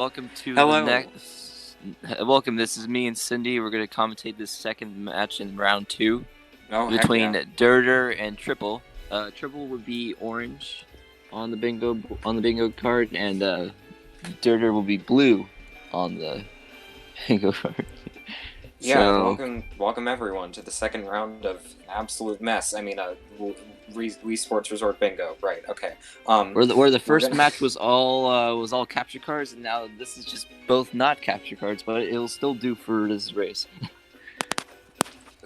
Welcome to the Hello. next. Welcome. This is me and Cindy. We're going to commentate this second match in round two Oh, heck between yeah. Dirter and Triple. Triple would be orange on the bingo card, and Dirter will be blue on the bingo card. Yeah, So welcome everyone to the second round of absolute mess. I mean, Wii Sports Resort Bingo. Right, okay. where the We're first gonna. match was all capture cards, and now this is just both not capture cards, but it'll still do for this race.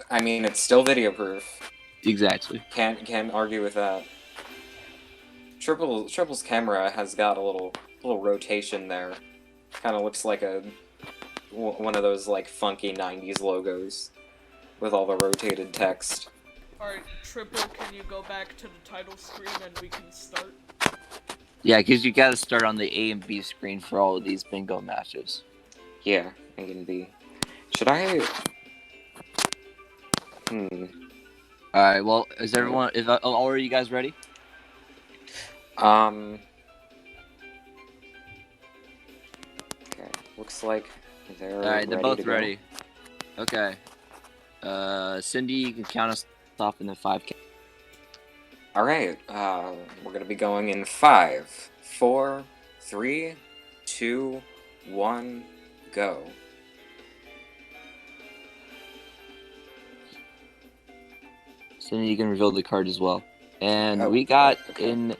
I mean, it's still video proof. Exactly. Can't argue with that. Triple's camera has got a little rotation there. Kind of looks like one of those like funky '90s logos with all the rotated text. Alright, Triple, can you go back to the title screen and we can start? Yeah, because you got to start on the A and B screen for all of these bingo matches. Yeah, I can be. Should I? All right. Well, is everyone? Is all are you guys ready? Okay. Looks like they're All right, they're ready both to go. ready. Okay. Cindy, you can count us off in the 5 count. All right. We're gonna be going in 5, 4, 3, 2, 1, go. Cindy, you can reveal the card as well. And Oh, we got right, okay.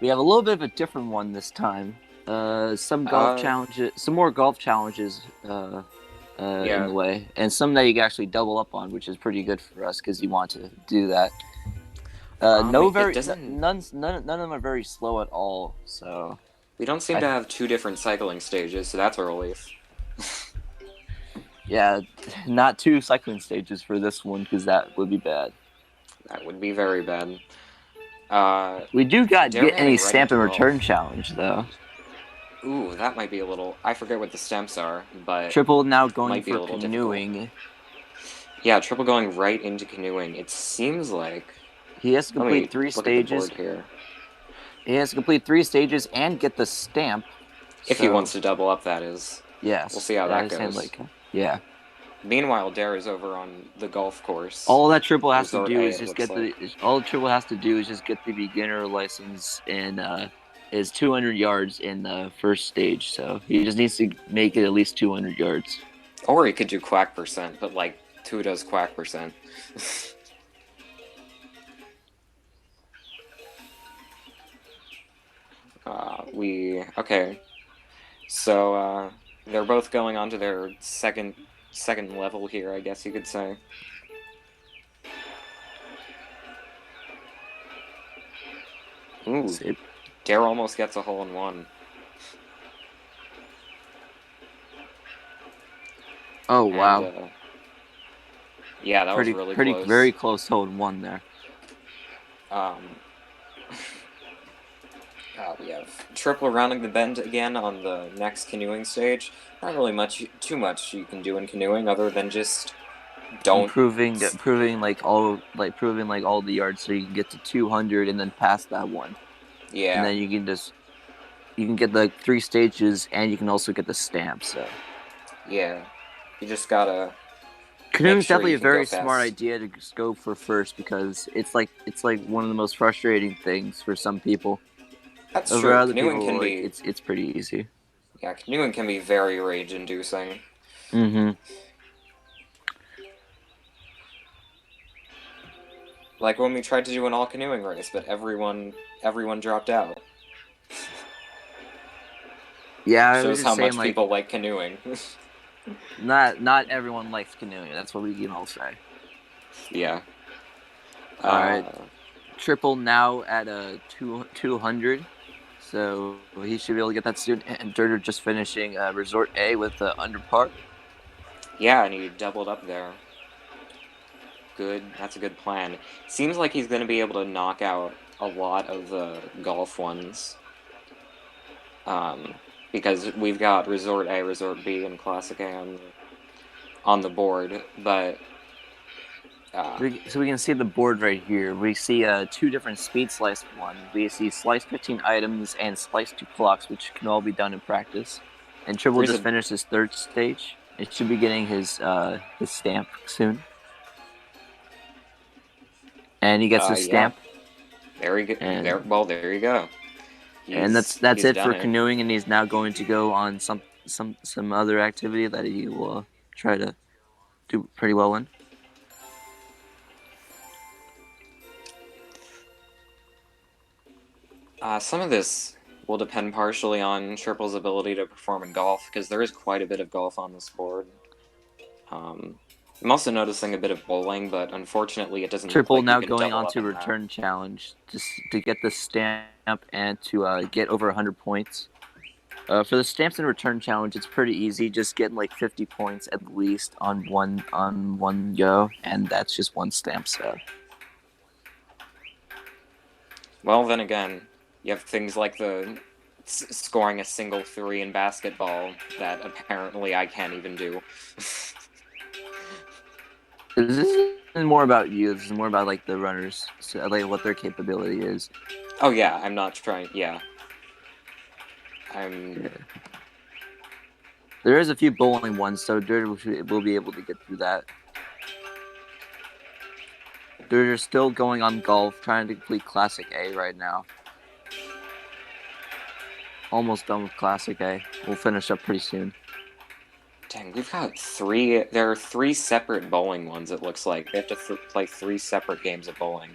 we have a little bit of a different one this time. Some more golf challenges. Yeah. In the way, and some that you can actually double up on, which is pretty good for us because you want to do that. None of them are very slow at all. So We don't seem to have two different cycling stages, so that's a relief. yeah, not 2 cycling stages for this one because that would be bad. That would be very bad. We do got They're get any heading right stamp into and return golf. challenge though. Ooh, that might be a little. I forget what the stamps are, but Triple now going might be for a little difficult. canoeing. Yeah, Triple going right into canoeing. It seems like. He has to Let complete me 3 look at the stages. board here. He has to complete 3 stages and get the stamp. If he wants to double up, that is. Yes. We'll see how that goes. Yeah. Meanwhile, Dare is over on the golf course. All that Triple has Resort to do A, is just get like. all Triple has to do is just get the beginner license and is 200 yards in the first stage. So he just needs to make it at least 200 yards. Or he could do quack percent, but like two does quack percent. Okay. So they're both going on to their second level here, I guess you could say. Ooh, Sip. Dare almost gets a hole in one. Oh wow! And, yeah, that was really close. Very close hole in one there. We have Triple rounding the bend again on the next canoeing stage. Not really too much you can do in canoeing other than just don't proving all the yards so you can get to 200 and then pass that one. Yeah. And then you can get the 3 stages and you can also get the stamp. So yeah, you just gotta. Canoeing is definitely a very smart idea to just go for first because it's like one of the most frustrating things for some people. That's Over true. Other Canoeing people, can be. It's pretty easy. Yeah, canoeing can be very rage-inducing. Mm-hmm. Like when we tried to do an all-canoeing race, but everyone dropped out. Yeah, shows how much people like canoeing. not everyone likes canoeing. That's what we can all say. Yeah. All right. Triple now at 200. So he should be able to get that soon. And Dirter just finishing Resort A with under par. Yeah, and he doubled up there. Good. That's a good plan. Seems like he's going to be able to knock out a lot of the golf ones. Because we've got Resort A, Resort B, and Classic A on the board. But So we can see the board right here. We see two different speed slice one. We see slice 15 items and slice 2 clocks, which can all be done in practice. And Triple There's just a finished his third stage. It should be getting his stamp soon. And he gets his yeah. stamp. There we go. And There you go. that's He's it done for it. canoeing, and he's now going to go on some other activity that he will try to do pretty well in. Some of this will depend partially on Triple's ability to perform in golf, because there is quite a bit of golf on this board. I'm also noticing a bit of bowling, but unfortunately it doesn't look Triple like you now can going double on up to in that. return challenge just to get the stamp and to get over 100 points. For the stamps and return challenge, it's pretty easy. Just getting like 50 points at least on one go, and that's just one stamp set. Well, then again, you have things like the scoring a single 3 in basketball that apparently I can't even do. This isn't more about you. This is more about like the runners, so, like what their capability is. Oh yeah, I'm not trying. Yeah, I'm. Yeah. There is a few bowling ones, so Dirter will be able to get through that. Dirter's still going on golf, trying to complete Classic A right now. Almost done with Classic A. We'll finish up pretty soon. Dang, we've got 3. There are 3 separate bowling ones. It looks like they have to play 3 separate games of bowling.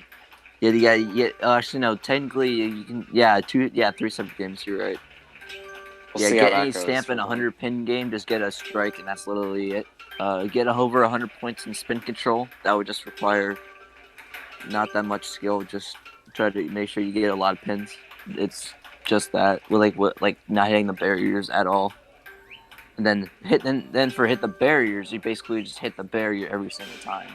Yeah. Actually, no. Technically, you can. Yeah, 3 separate games. You're right. We'll see how Get that any goes. stamp in a 100 pin game, just get a strike, and that's literally it. Get over 100 points in spin control. That would just require not that much skill. Just try to make sure you get a lot of pins. It's just that, like not hitting the barriers at all. And then for hit the barriers, you basically just hit the barrier every single time.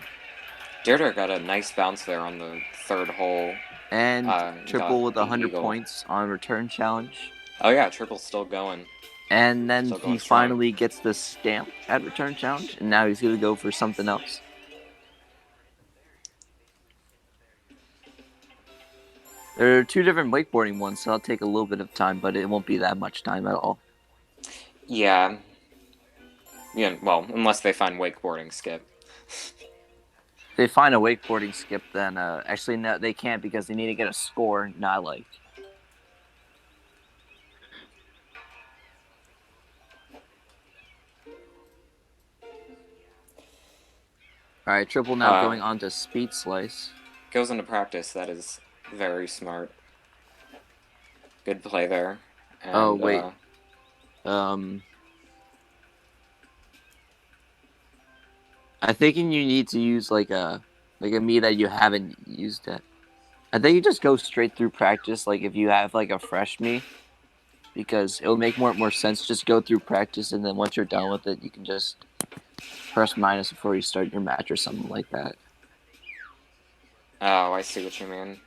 Dirter got a nice bounce there on the 3rd hole. And Triple with the 100 eagle. points on return challenge. Oh yeah, Triple's still going. And then Still going he strong. finally gets the stamp at return challenge, and now he's going to go for something else. There are 2 different wakeboarding ones, so that'll take a little bit of time, but it won't be that much time at all. Yeah. Yeah, well, unless they find wakeboarding skip. If they find a wakeboarding skip, then actually no, they can't because they need to get a score, not like. All right, Triple now going on to speed slice. Goes into practice. That is very smart. Good play there. And, Oh wait. I think you need to use like a me that you haven't used yet. I think you just go straight through practice, like if you have like a fresh me, because it'll make more sense. Just go through practice, and then once you're done with it, you can just press minus before you start your match or something like that. Oh, I see what you mean.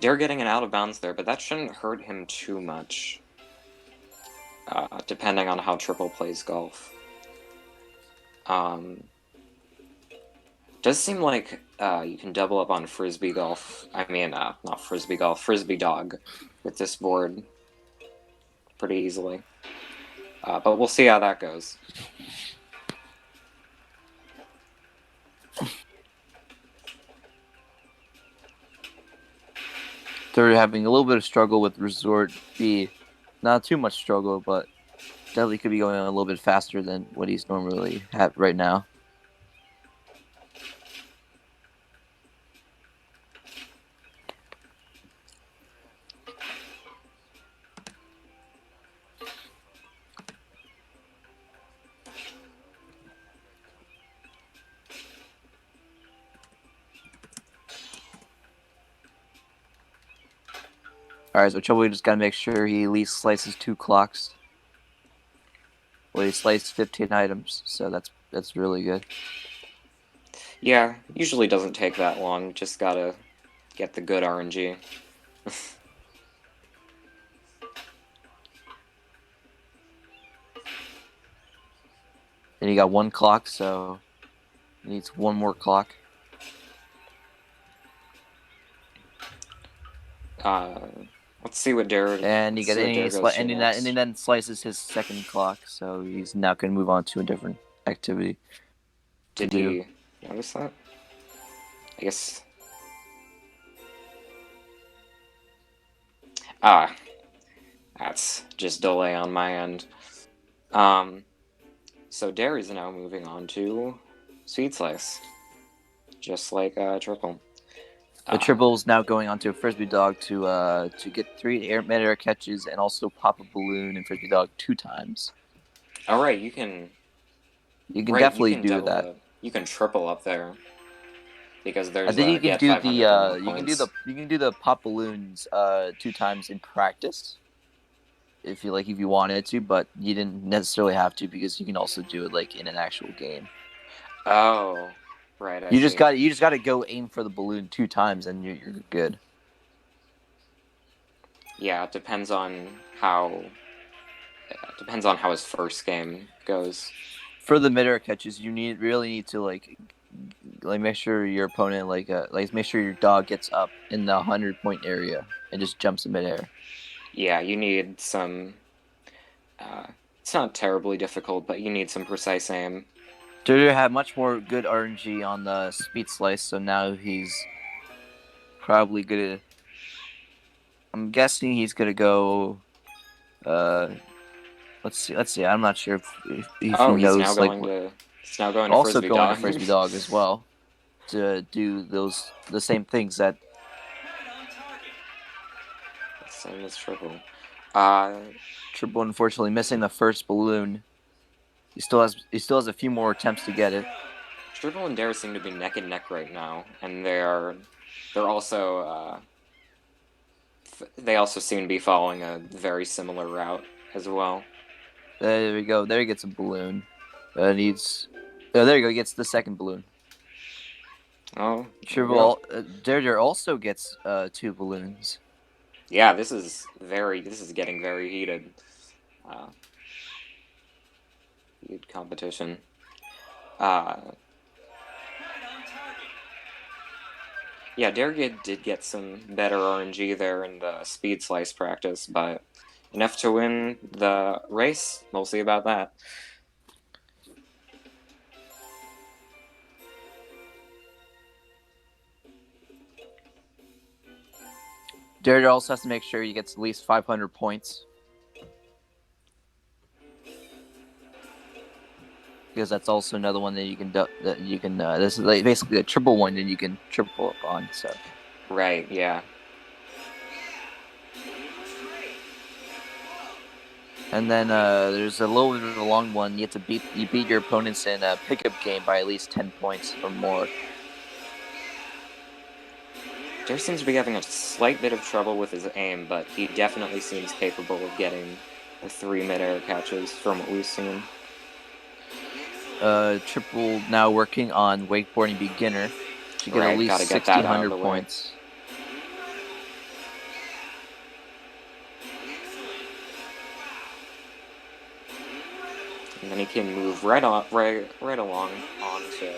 They're getting an out of bounds there, but that shouldn't hurt him too much. Depending on how Triple plays golf. Does seem like you can double up on frisbee golf. I mean, not frisbee golf, frisbee dog with this board pretty easily. But we'll see how that goes. They're having a little bit of struggle with Resort B. Not too much struggle, but definitely could be going on a little bit faster than what he's normally at right now. Alright, so Trouble just gotta make sure he at least slices 2 clocks. Well, he sliced 15 items, so that's really good. Yeah, usually doesn't take that long. Just gotta get the good RNG. And he got 1 clock, so he needs 1 more clock. Let's see what Dare. And he got and and he then slices his 2nd clock, so he's now going to move on to a different activity. Did he notice that? I guess. That's just delay on my end. So Dare is now moving on to Speed Slice, just like Triple. The Triple's now going on to a Frisbee Dog to get 3 mid-air catches and also pop a balloon in Frisbee Dog 2 times. All right, you can. You can definitely do that. You can triple up there because there's. I think you can do the you can do the pop balloons 2 times in practice if you wanted to, but you didn't necessarily have to because you can also do it like in an actual game. Oh, right. You just got to go aim for the balloon 2 times and you're good. Yeah, it depends on how his first game goes. For the mid-air catches, you really need to like make sure your opponent make sure your dog gets up in the 100-point area and just jumps in midair. Yeah, you need some. It's not terribly difficult, but you need some precise aim. Dirter had much more good RNG on the speed slice, so now he's probably gonna. I'm guessing he's gonna go. Let's see. I'm not sure if he knows. He's now going to also Frisbee going Dog. to Frisbee Dog as well to do the same things that. Same as Triple. Triple unfortunately missing the first balloon. He still has a few more attempts to get it. Triple and Dare seem to be neck and neck right now, and they're also they also seem to be following a very similar route as well. There we go. There he gets a balloon. There you go. He gets the 2nd balloon. Oh, Triple Dare also gets 2 balloons. Yeah, this is getting very heated. Heated competition. Yeah, Dare did get some better RNG there in the speed slice practice, but enough to win the race. We'll see about that. Dare also has to make sure he gets at least 500 points. Because that's also another one that you can this is basically a triple one that you can triple up on. So. Right. Yeah. And then there's a little bit of a long one. You beat your opponents in a pickup game by at least 10 points or more. Dare seems to be having a slight bit of trouble with his aim, but he definitely seems capable of getting the 3 mid-air catches from what we've seen. Triple now working on wakeboarding beginner to get at least 1,600 points. And then he can move right along on to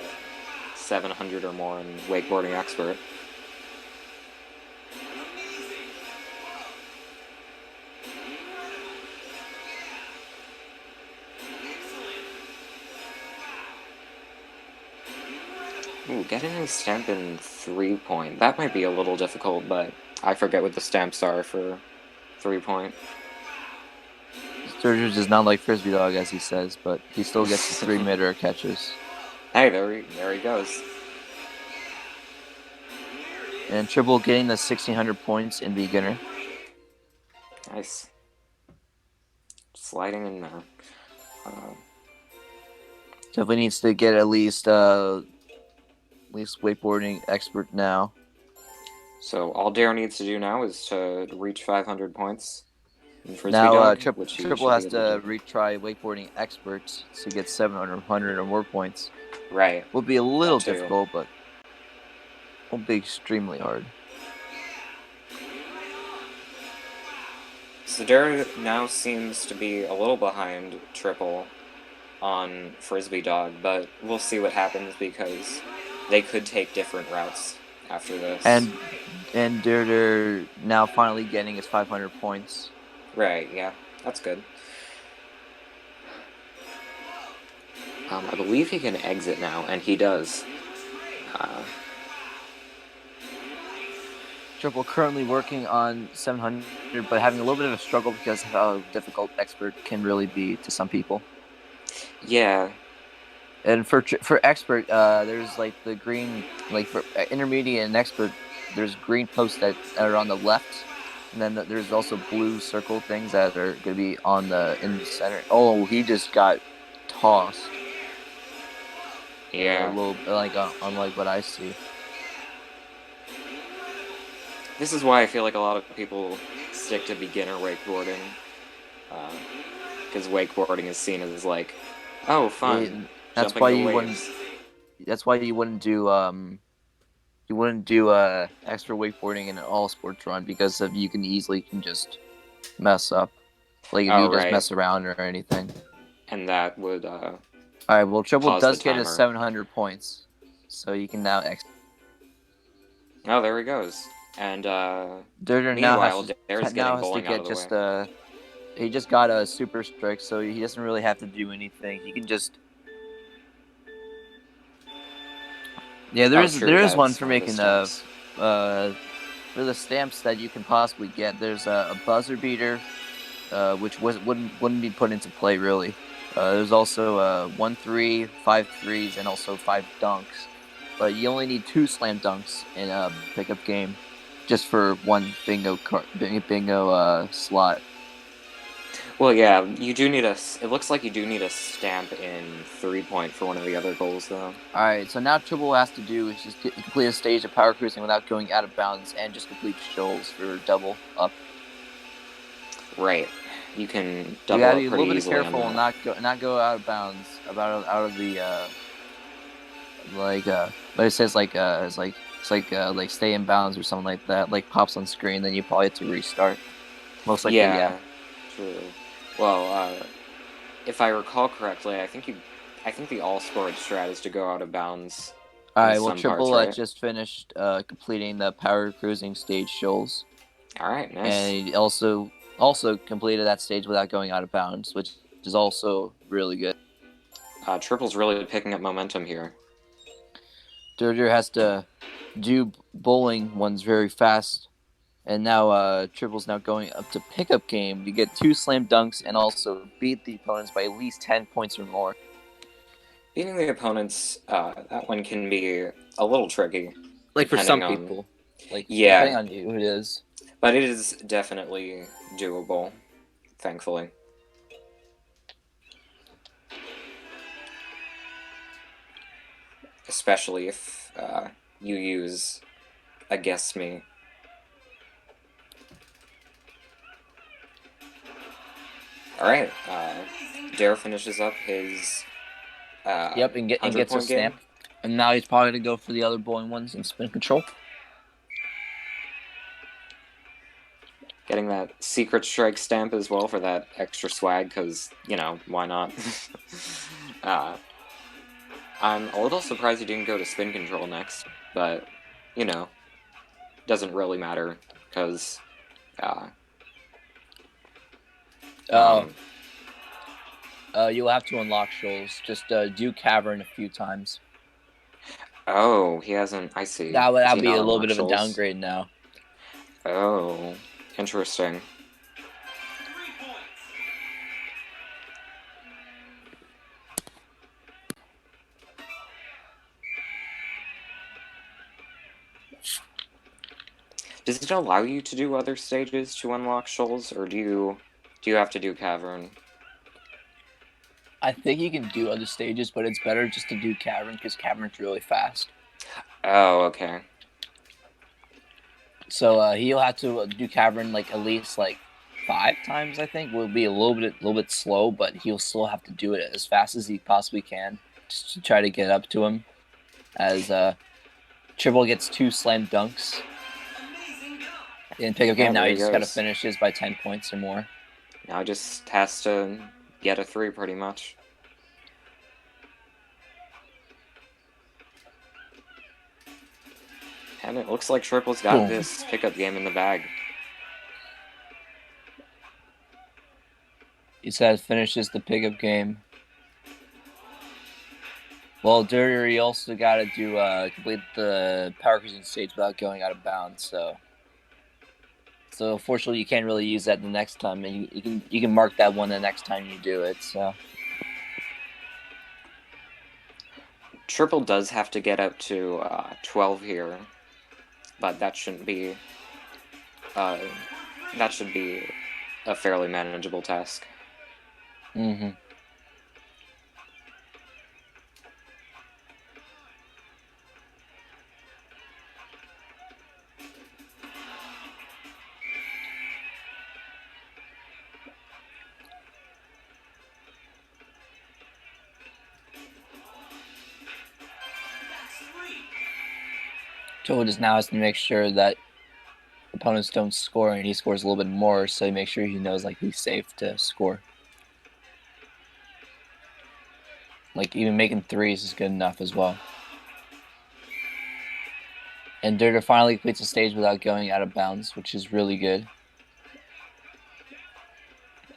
700 or more in wakeboarding expert. Ooh, getting a stamp in 3-point. That might be a little difficult, but I forget what the stamps are for 3-point. Sturgis is not like Frisbee Dog, as he says, but he still gets 3 mid-air catches. Hey, there he goes. And Triple getting the 1,600 points in beginner. Nice. Sliding in there. Definitely needs to get at least wakeboarding expert now. So all Dare needs to do now is to reach 500 points. Now Triple has to retry wakeboarding expert to get 700 or more points. Right. Will be a little difficult, but won't be extremely hard. So Dare now seems to be a little behind Triple. on Frisbee Dog, but we'll see what happens because they could take different routes after this. And they're now finally getting his 500 points. Right, yeah, that's good. I believe he can exit now, and he does. Triple currently working on 700, but having a little bit of a struggle because of how difficult expert can really be to some people. Yeah. And for expert, there's like the green, like for intermediate and expert, there's green posts that are on the left, and then there's also blue circle things that are going to be on in the center. Oh, he just got tossed. Yeah. A little unlike what I see. This is why I feel like a lot of people stick to beginner wakeboarding, because wakeboarding is seen as like, oh, fun. That's jumping why the you waves. That's why you wouldn't do extra wakeboarding in an all sports run because you can just mess up, like if you just mess around or anything. And that would all right. Well, Triple does get his 700 points, so you can now Oh, there he goes. And Durder meanwhile, Dare's now getting bowling out of the way. He just got a super strike, so he doesn't really have to do anything. He can just. Yeah, there is one for making for the stamps that you can possibly get. There's a buzzer beater, which wouldn't be put into play really. There's also 1-3, 5 threes, and also 5 dunks. But you only need 2 slam dunks in a pickup game, just for one bingo slot. Well, yeah, you do need it looks like you do need a stamp in 3-point for one of the other goals, though. Alright, so now Triple has to do is just complete a stage of power cruising without going out of bounds and just complete shoals for double up. Right. You can double up pretty easily. You gotta be a little bit careful and not go out of bounds, out of the but it says it's stay in bounds or something like that, like pops on screen, then you probably have to restart. Most likely, yeah. True. Well, if I recall correctly, I think the all-sport strat is to go out of bounds. Alright, well, Triple just finished completing the power cruising stage shoals. Alright, nice. And he also completed that stage without going out of bounds, which is also really good. Triple's really picking up momentum here. Durder has to do bowling ones very fast. And now Triple's now going up to pickup game to get 2 slam dunks and also beat the opponents by at least 10 points or more. Beating the opponents, that one can be a little tricky. Like for some people. Depending on who it is. But it is definitely doable, thankfully. Especially if you use a guess me. Alright, Dare finishes up his and gets a snap. And now he's probably going to go for the other bowling ones in spin control. Getting that secret strike stamp as well for that extra swag, because, why not? I'm a little surprised he didn't go to spin control next, but, doesn't really matter, because, you'll have to unlock shoals. Just do cavern a few times. Oh, he hasn't. I see. That'll be a little bit of a downgrade now. Oh, interesting. Does it allow you to do other stages to unlock shoals, or do you have to do cavern? I think you can do other stages, but it's better just to do cavern because cavern's really fast. Oh, okay. So he'll have to do cavern at least 5 times. I think will be a little bit slow, but he'll still have to do it as fast as he possibly can just to try to get up to him. As Triple gets 2 slam dunks in pickup game. Now he just got to finish his by 10 points or more. Now just has to get a 3 pretty much. And it looks like Triple's got Boom. this pickup game in the bag. He says finishes the pickup game. Well, Dirter, you also got to do complete the power cruising stage without going out of bounds. So unfortunately, you can't really use that the next time, and you can mark that one the next time you do it. So Triple does have to get up to 12 here, but that shouldn't be. That should be a fairly manageable task. Mm-hmm. Joe just now has to make sure that opponents don't score, and he scores a little bit more, so he makes sure he knows like he's safe to score. Like even making threes is good enough as well. And Dirter finally completes the stage without going out of bounds, which is really good.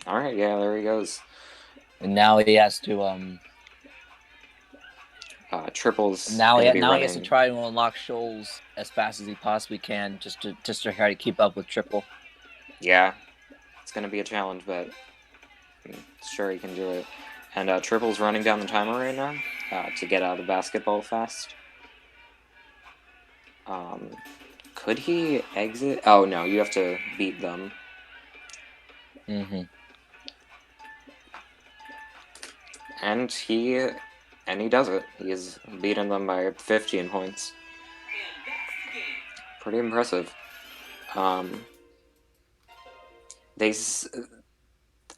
All right, yeah, there he goes. And now he has to Triple's now gonna he be now he running. has to try to unlock Shoals as fast as he possibly can, just to try to keep up with Triple. Yeah, it's gonna be a challenge, but I'm sure he can do it. And Triple's running down the timer right now to get out of basketball fast. Could he exit? Oh no, you have to beat them. Mm-hmm. And he does it. He's beaten them by 15 points. Pretty impressive.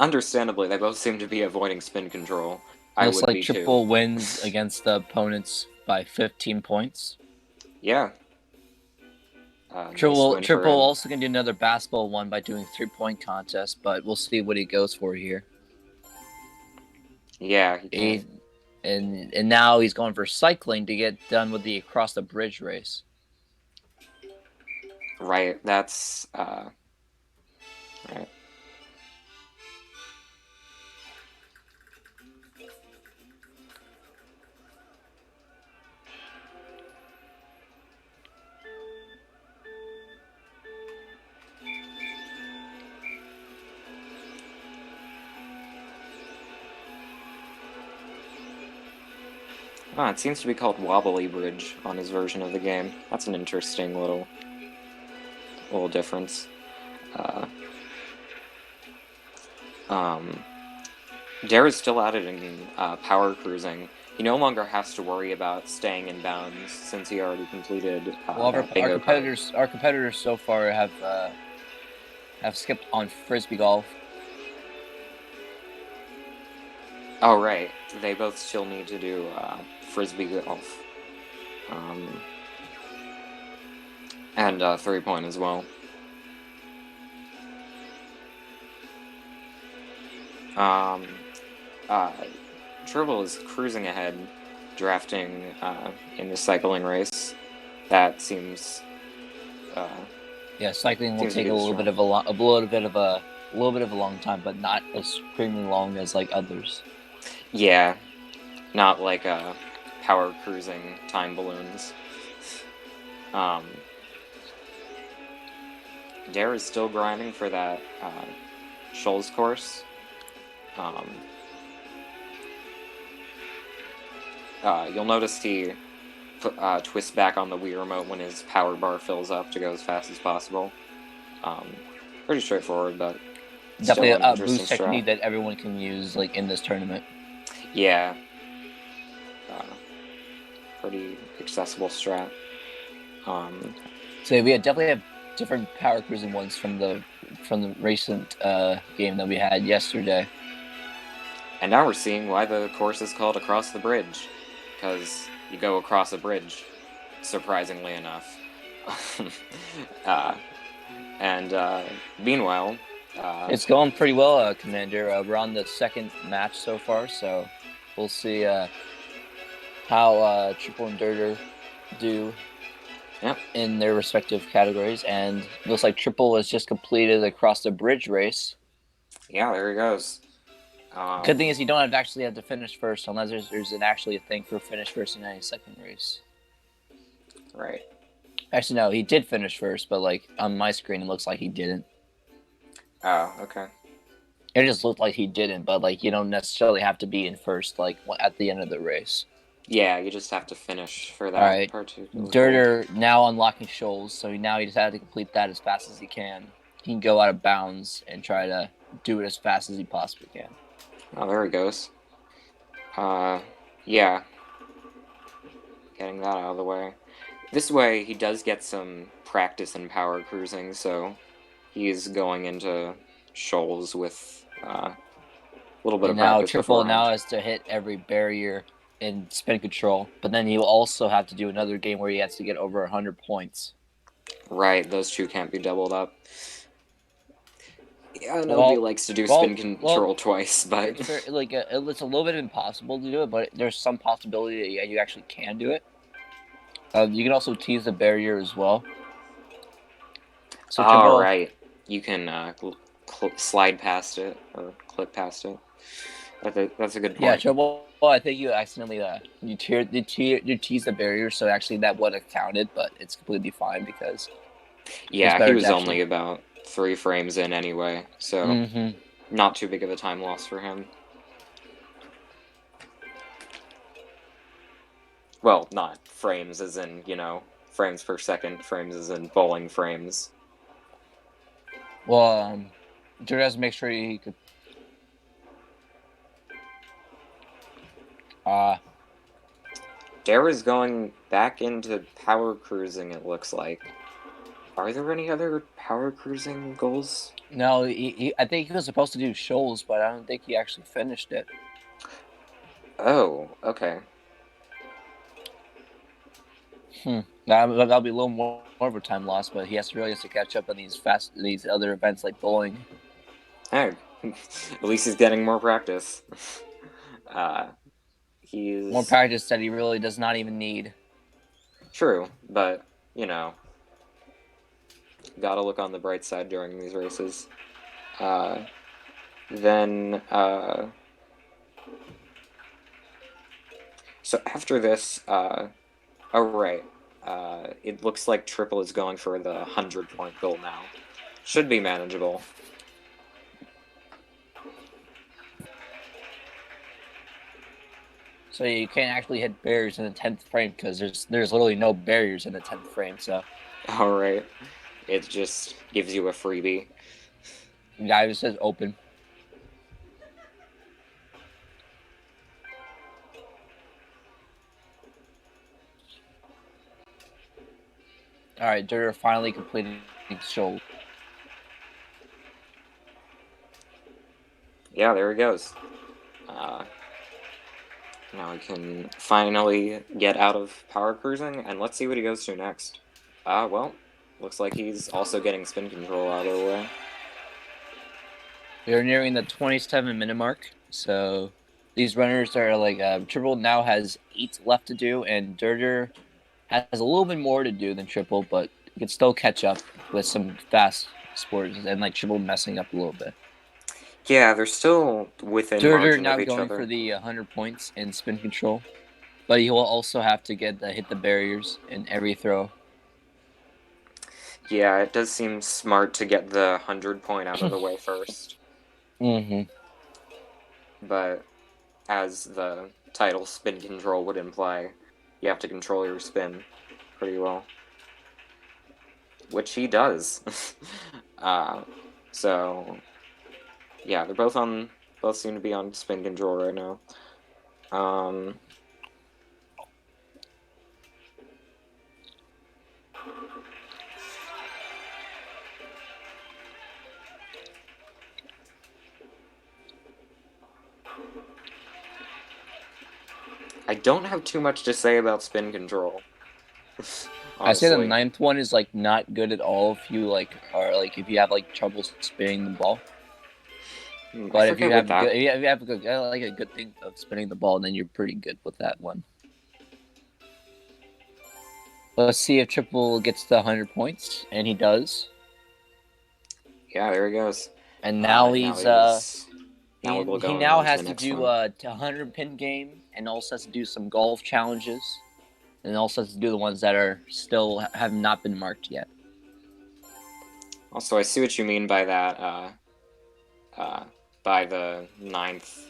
Understandably, they both seem to be avoiding spin control. I Looks would like be Triple too. wins against the opponents by 15 points. Yeah. Nice win for Triple him. also can do another basketball one by doing 3-point contest, but we'll see what he goes for here. Yeah, he can. And now he's going for cycling to get done with the across the bridge race. Right, that's right. Ah, it seems to be called Wobbly Bridge on his version of the game. That's an interesting little difference. Dare is still at it in power cruising. He no longer has to worry about staying in bounds since he already completed Well, that bingo card. our competitors so far have skipped on frisbee golf. Oh right, they both still need to do frisbee golf, and 3-point as well. Triple is cruising ahead, drafting in the cycling race. That seems. Yeah, cycling will Seems to take be a the little bit of a long time, but not as extremely long as like others. Yeah, not like power cruising time balloons. Dare is still grinding for that Shoals course. You'll notice he twists back on the Wii remote when his power bar fills up to go as fast as possible. Pretty straightforward, but Definitely still an a interesting boost technique strat. that everyone can use like in this tournament. Yeah. Pretty accessible strat. So we definitely have different power cruising ones from the recent game that we had yesterday. And now we're seeing why the course is called Across the Bridge. Because you go across a bridge, surprisingly enough. Meanwhile... it's going pretty well, Commander. We're on the second match so far, so we'll see how Triple and Dirter do. Yep. in their respective categories, and looks like Triple was just completed across the bridge race. Yeah, there he goes. Good thing is you don't actually have to finish first, unless there's actually a thing for finish first in any second race. Right. Actually, no, he did finish first, but like on my screen, it looks like he didn't. Oh, okay. It just looked like he didn't, but like you don't necessarily have to be in first, like at the end of the race. Yeah, you just have to finish for that All right, particular goal. Dirter now unlocking shoals, so now he just had to complete that as fast as he can. He can go out of bounds and try to do it as fast as he possibly can. Oh, there he goes. Yeah. Getting that out of the way. This way, he does get some practice in power cruising, so he's going into shoals with a little bit And of now practice Triple now beforehand. has to hit every barrier in spin control, but then he'll also have to do another game where he has to get over 100 points. Right, those two can't be doubled up. Yeah, nobody likes to do spin control twice, but it's it's a little bit impossible to do it, but there's some possibility that you actually can do it. You can also tease the barrier as well. So all right, you can slide past it or clip past it. That's a good point. Yeah, Triple. Well, I think you accidentally you tease the barrier, so actually that would have counted, but it's completely fine because yeah, he was only about 3 frames in anyway, so not too big of a time loss for him. Well, not frames as in, frames per second, frames as in bowling frames. Well, Drew has to make sure he could. Dara's going back into power cruising, it looks like. Are there any other power cruising goals? No, I think he was supposed to do shoals, but I don't think he actually finished it. Oh, okay. That'll be a little more of a time loss, but he has to catch up on these other events like bowling. Hey, at least he's getting more practice. He's more practice that he really does not even need. True, but gotta look on the bright side during these races. So after this, it looks like Triple is going for the 100-point goal now. Should be manageable. So you can't actually hit barriers in the 10th frame because there's literally no barriers in the 10th frame. So. All right, it just gives you a freebie. Yeah, it says open. All right, Dirter finally completing shoal. Yeah, there he goes. Now he can finally get out of power cruising, and let's see what he goes to next. Well, looks like he's also getting spin control out of the way. We're nearing the 27-minute mark, so these runners are like Triple now has 8 left to do, and Dirter has a little bit more to do than Triple, but can still catch up with some fast sports and like Triple messing up a little bit. Yeah, they're still within Dirter margin now of each going other. for the 100 points in spin control, but he will also have to hit the barriers in every throw. Yeah, it does seem smart to get the 100-point out of the way first. But as the title spin control would imply, you have to control your spin pretty well. Which he does. So yeah, they're both seem to be on spin control right now. I don't have too much to say about spin control. I say the 9th one is like not good at all if you if you have like trouble spinning the ball. But if you have a good thing of spinning the ball, then you're pretty good with that one. Let's see if Triple gets the 100 points, and he does. Yeah, there he goes. And now Now he's now we'll he go now on to has the to next do one. a 100 pin game, and also has to do some golf challenges, and also has to do the ones that are still have not been marked yet. Also, I see what you mean by that. By the ninth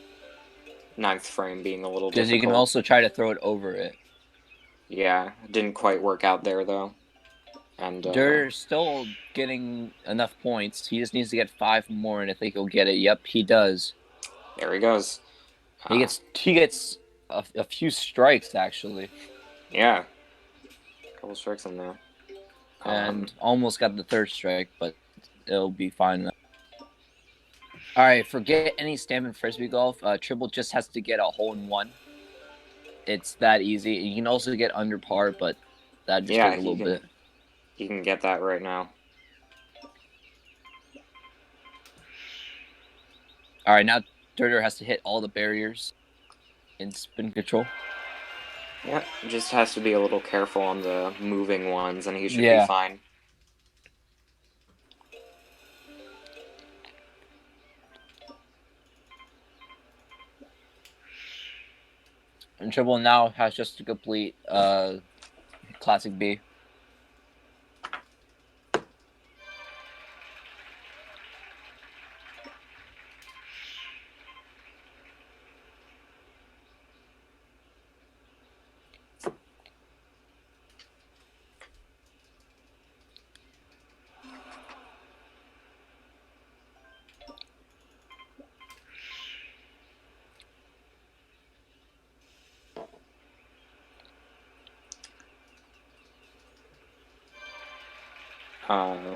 frame being a little Because you can difficult. also try to throw it over it. Yeah, didn't quite work out there though. And They're still getting enough points. He just needs to get 5 more, and I think he'll get it. Yep, he does. there he goes. He gets a few strikes actually, Yeah, a couple strikes in there. and almost got the 3rd strike, but it'll be fine. All right, forget any stamp in frisbee golf. Triple just has to get a hole in one. It's that easy. You can also get under par, but that just take a little bit. He can get that right now. All right, now Dirter has to hit all the barriers in spin control. Yeah, just has to be a little careful on the moving ones, and he should Yeah. be fine. And Triple now has just to complete Classic B.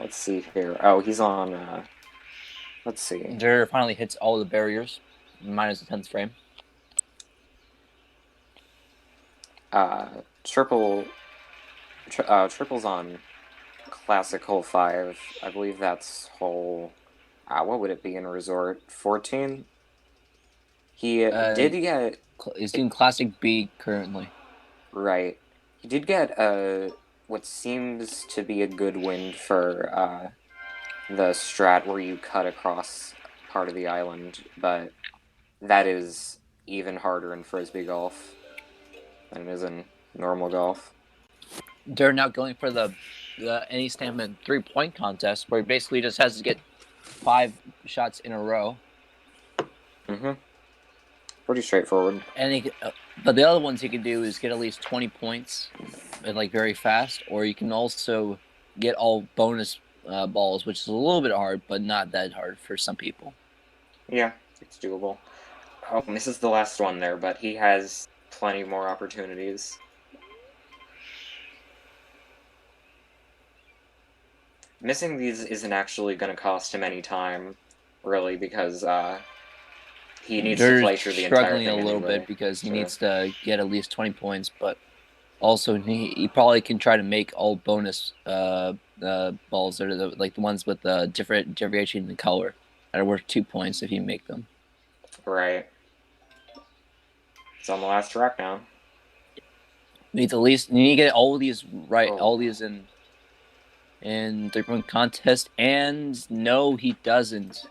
Let's see here. Oh, he's on. Let's see. Dirter finally hits all the barriers, minus the 10th frame. Triple's on Classic Hole 5. I believe that's hole. What would it be in Resort? 14? He did get. He's doing Classic B currently. Right. He did get what seems to be a good win for the strat where you cut across part of the island, but that is even harder in frisbee golf than it is in normal golf. They're now going for the any stamina 3-point contest, where he basically just has to get 5 shots in a row. Mm-hmm. Pretty straightforward. And but the other ones he can do is get at least 20 points, like very fast, or you can also get all bonus balls, which is a little bit hard, but not that hard for some people. Yeah, it's doable. Oh, misses the last one there, but he has plenty more opportunities. Missing these isn't actually going to cost him any time, really, because he needs to play through the entire thing struggling a little anyway, bit because he needs to get at least 20 points, but also he probably can try to make all bonus balls that are like the ones with the different variation in color that are worth 2 points if you make them. Right. It's on the last track now. You need to get all of these right, all these in 3-point contest, and no, he doesn't.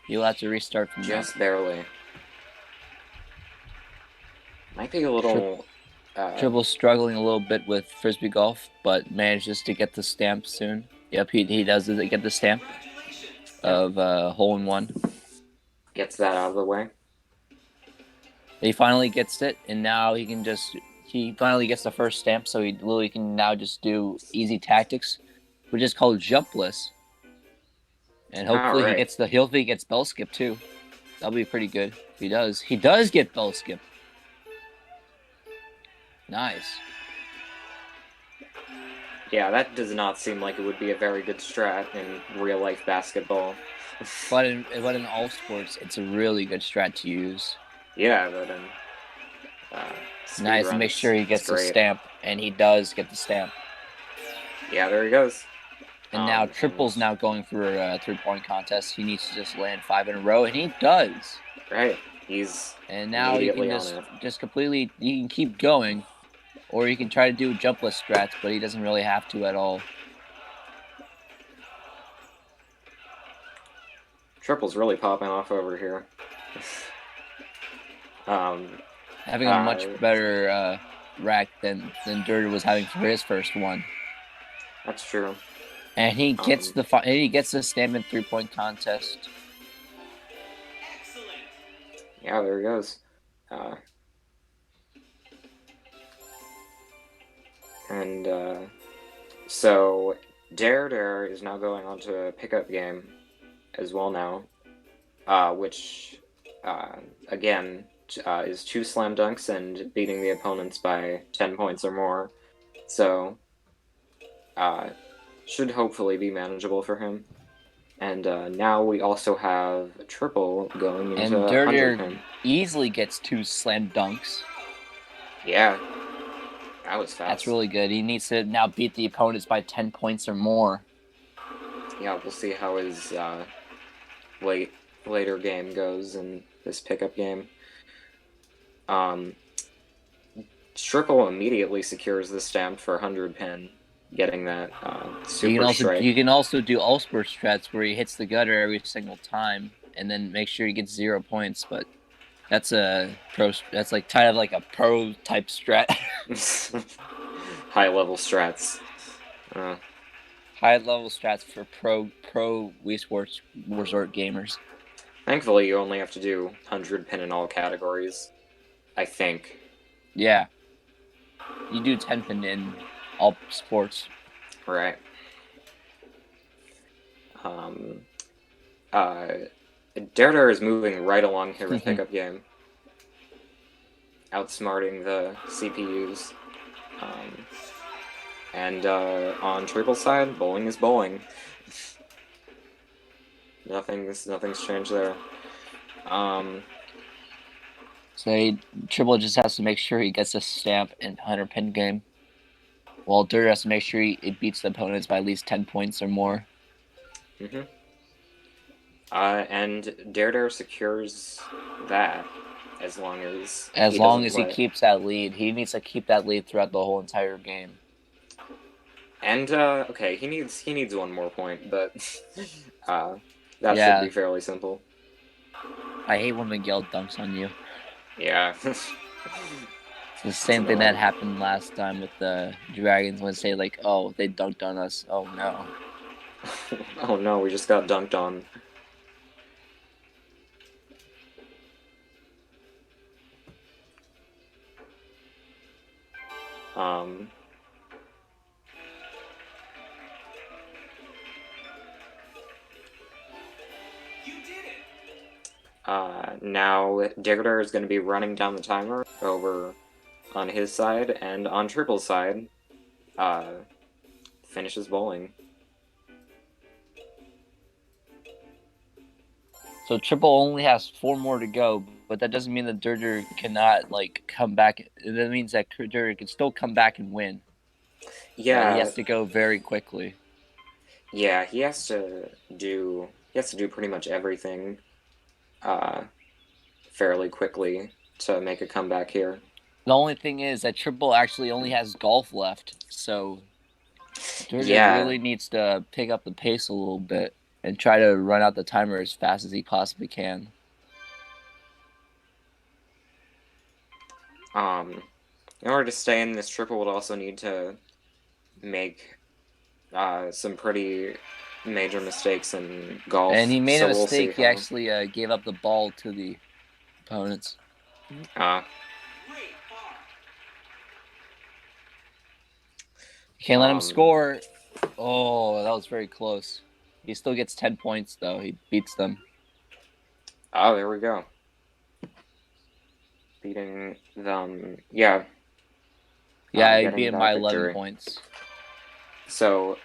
He'll have to restart from just barely. Might be a little. Triple struggling a little bit with frisbee golf, but manages to get the stamp soon. Yep, he does get the stamp of hole in one. Gets that out of the way. He finally gets it, and now he finally gets the first stamp, so he literally can now just do easy tactics, which is called jumpless. And hopefully he gets bell skip too. That'll be pretty good. If he does. He does get bell skip. Nice. Yeah, that does not seem like it would be a very good strat in real life basketball. but in all sports, it's a really good strat to use. Yeah, but in nice to make sure he gets the stamp, and he does get the stamp. Yeah, there he goes. And now Triple's now going for a 3-point contest. He needs to just land 5 in a row, and he does. Right. And now he can just completely, he can keep going. Or you can try to do jumpless strats, but he doesn't really have to at all. Triple's really popping off over here. Having a much better rack than Dirter was having for his first one. That's true. And he gets the stamina 3-point contest. Yeah, there he goes. So Dare is now going on to a pickup game as well now, which again is 2 slam dunks and beating the opponents by 10 points or more. So should hopefully be manageable for him. And now we also have Triple going into 100 pin. Easily gets 2 slam dunks. Yeah. That was fast. That's really good. He needs to now beat the opponents by 10 points or more. Yeah, we'll see how his later game goes in this pickup game. Triple immediately secures the stamp for 100 pin, getting that super strike. You can also do Ulspur strats where he hits the gutter every single time and then make sure he gets 0 points, but that's that's like kind of like a pro type strat. High level strats. High level strats for pro Wii Sports Resort gamers. Thankfully, you only have to do 100 pin in all categories, I think. Yeah. You do 10 pin in all sports. Right. Dare is moving right along here with pickup game. Outsmarting the CPUs. And on Triple side, bowling is bowling. Nothing's changed there. So Triple just has to make sure he gets a stamp in 100 pin game. While Dirt has to make sure he beats the opponents by at least 10 points or more. Mm-hmm. And Dare secures that as long as he keeps that lead. He needs to keep that lead throughout the whole entire game. And okay, he needs 1 more point, but that should be fairly simple. I hate when Miguel dunks on you. Yeah. It's the same thing that happened last time with the Dragons when they say like, "Oh, they dunked on us." Oh no. Oh no, we just got dunked on. Now Dare is going to be running down the timer over on his side, and on Triple's side, finishes bowling. So Triple only has 4 more to go, but that doesn't mean that Dirter cannot like come back. That means that Dirter can still come back and win. Yeah, he has to go very quickly. Yeah, he has to do pretty much everything fairly quickly to make a comeback here. The only thing is that Triple actually only has golf left, so Dirter really needs to pick up the pace a little bit and try to run out the timer as fast as he possibly can. In order to stay in this, Triple would also need to make some pretty major mistakes in golf. And he made a mistake. He actually gave up the ball to the opponents. Can't let him score. Oh, that was very close. He still gets 10 points, though. He beats them. Oh, there we go. Beating them. Yeah. Yeah, he beat him by 11 points. So,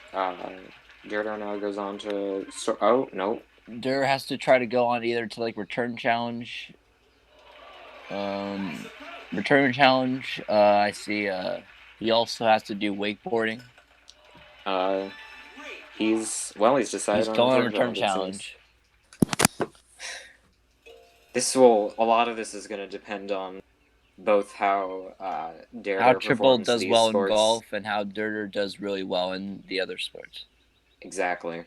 Dare now goes on to... Oh, no. Dare has to try to go on either to, like, return challenge. I see, he also has to do wakeboarding. He's decided on going on return challenge. A lot of this is going to depend on both how How Dare Triple performs does these well in sports. golf and how Dirter does really well in the other sports. Exactly.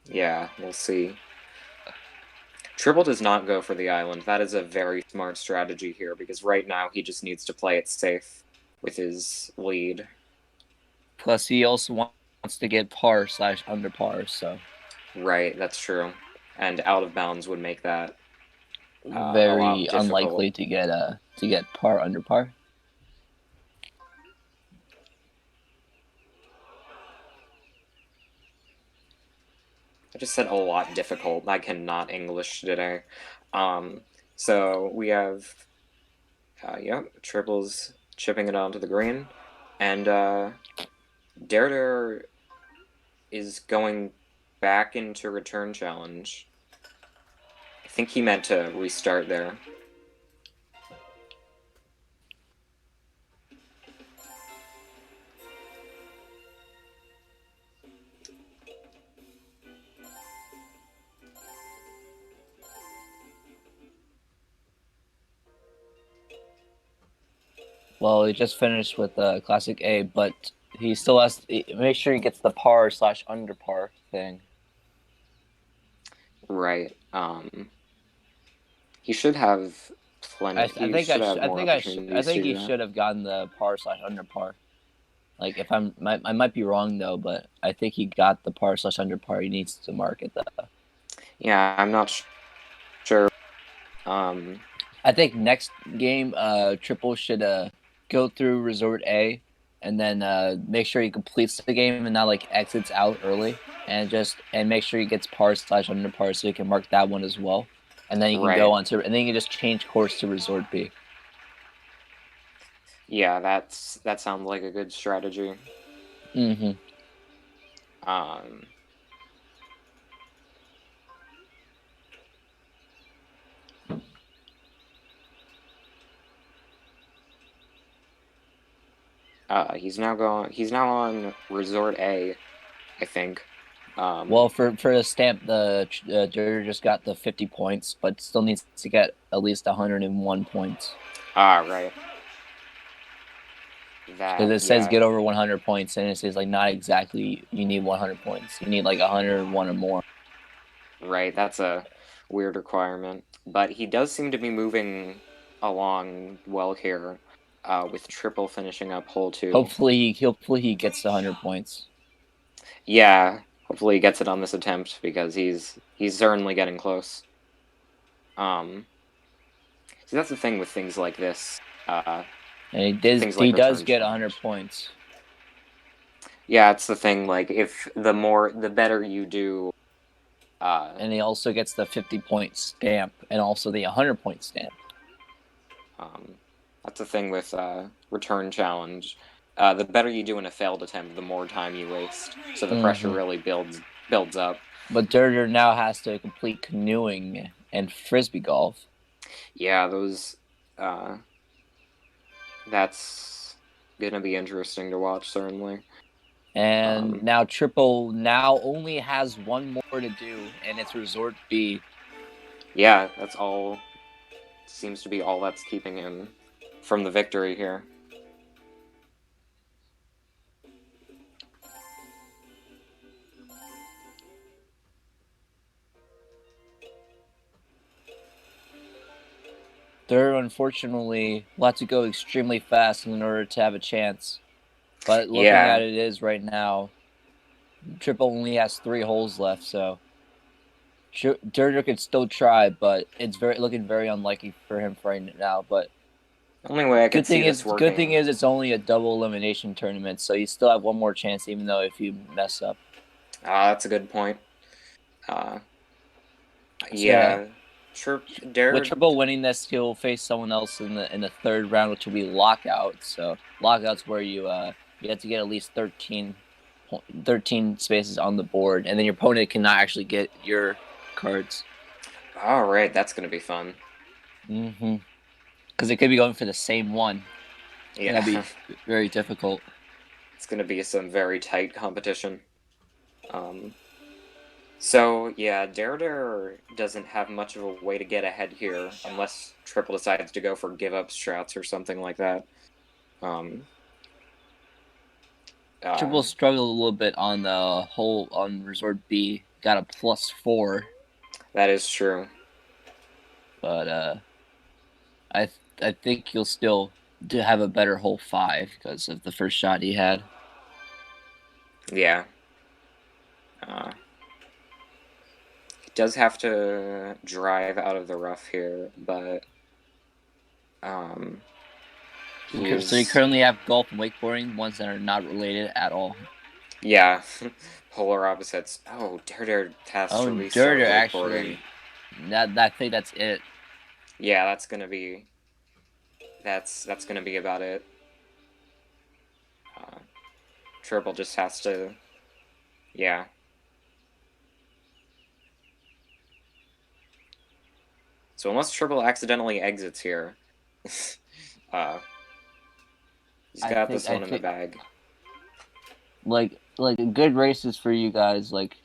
Yeah, we'll see. Triple does not go for the island. That is a very smart strategy here because right now he just needs to play it safe with his lead. Plus, he also wants to get par slash under par, so Right, that's true. And out of bounds would make that a very lot difficult. unlikely to get par under par. I just said a lot difficult. I cannot English today. Um, so we have, triples chipping it onto the green, and Dare is going back into return challenge. I think he meant to restart there. Well, he just finished with Classic A, but he still has to make sure he gets the par slash under par thing. Right. He should have plenty. I He think should have I more think I opportunities to think he do that. should have gotten the par slash under par. Like if I might be wrong though, but I think he got the par slash under par. He needs to mark it though. Yeah, I'm not sure. I think next game, Triple should go through Resort A, and then make sure he completes the game and not like exits out early, and make sure he gets par slash under par so he can mark that one as well, and then you can go Right. on to and then you can just change course to Resort B. Yeah, that sounds like a good strategy. Mm-hmm. Um, he's now going. He's now on Resort A, I think. Well, for the stamp, the Dirter just got the 50 points, but still needs to get at least 101 points. Right. Because That it says yeah. get over 100 points, and it says like not exactly you need 100 points. You need like 101 or more. Right. That's a weird requirement, but he does seem to be moving along well here. With triple finishing up hole 2. Hopefully he gets the 100 points. Yeah, hopefully he gets it on this attempt because he's certainly getting close. See, that's the thing with things like this. And Things like he does return get challenge. 100 points. Yeah, it's the thing. Like, if the better you do. And he also gets the 50-point stamp and also the 100-point stamp. That's the thing with return challenge. The better you do in a failed attempt, the more time you waste. So the pressure really builds up. But Dirter now has to complete canoeing and frisbee golf. Yeah, those. That's gonna be interesting to watch, certainly. And now Triple now only has one more to do, and it's Resort B. Yeah, that's all. Seems to be all that's keeping him from the victory here. They're unfortunately will have to go extremely fast in order to have a chance. But looking at it is right now, Triple only has 3 holes left, so Dirter could still try, but it's looking very unlikely for him right now. But the only way I could see this working. Good thing is it's only a double elimination tournament, so you still have one more chance, even though if you mess up. That's a good point. Yeah. With Triple winning this, he'll face someone else in the third round, which will be Lockout. So Lockout's where you have to get at least 13 spaces on the board, and then your opponent cannot actually get your cards. All right, that's gonna be fun. Mm-hmm. Because it could be going for the same one. Yeah, that'd be very difficult. It's gonna be some very tight competition. So yeah, Dare doesn't have much of a way to get ahead here unless Triple decides to go for give up strats or something like that. Um, Triple struggled a little bit on the whole on Resort B. Got a +4, that is true. but I think you'll still have a better hole 5 because of the first shot he had. Yeah. He does have to drive out of the rough here, but Okay, so you currently have golf and wakeboarding, ones that are not related at all. yeah, polar opposites. Oh, Dare has to Oh, restart Dirter wakeboarding. actually. I think that's it. Yeah, that's gonna be about it. Triple just has to, yeah. So unless Triple accidentally exits here, he's got this one in the bag. Like good races for you guys. Like,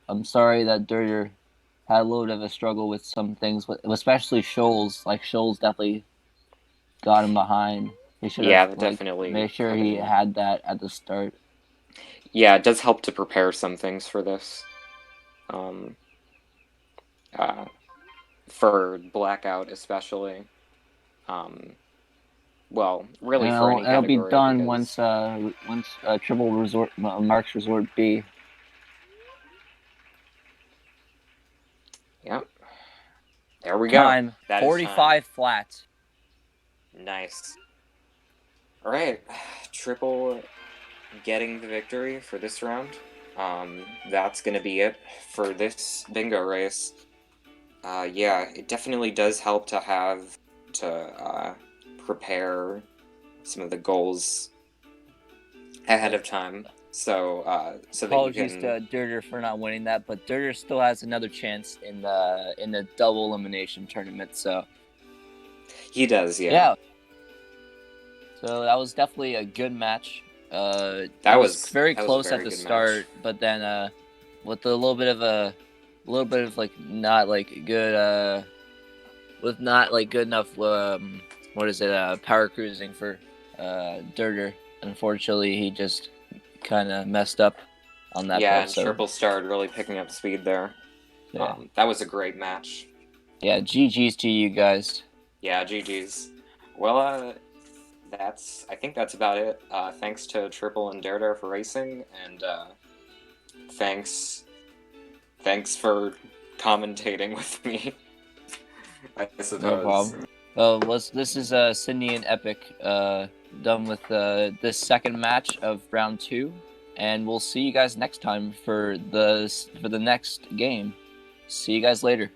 I'm sorry that Dirter had a little bit of a struggle with some things, especially Shoals. Like Shoals definitely got him behind. He should have definitely made sure he had that at the start. Yeah, it does help to prepare some things for this. For Blackout especially. Well, really for any category. It'll be done once Triple Resort Marks Resort B. Yep. There we Time, go. That 45 flats. Nice. All right, Triple getting the victory for this round. That's gonna be it for this bingo race. Yeah, it definitely does help to have to prepare some of the goals ahead of time. So, apologies that you can... to Dirter for not winning that, but Dirter still has another chance in the double elimination tournament. So he does, yeah. So that was definitely a good match. That was very close at the start, match. But then with a little bit of like not like good with not like good enough power cruising for Dirter. Unfortunately, he just kind of messed up on that part. And Triple started really picking up speed there. Yeah. That was a great match. Yeah, GG's to you guys. Yeah, GG's. Well, I think that's about it. Thanks to Triple and Dare for racing, and thanks for commentating with me. I suppose. No problem. Well, this is Sydney and Epic done with this second match of round 2, and we'll see you guys next time for the next game. See you guys later.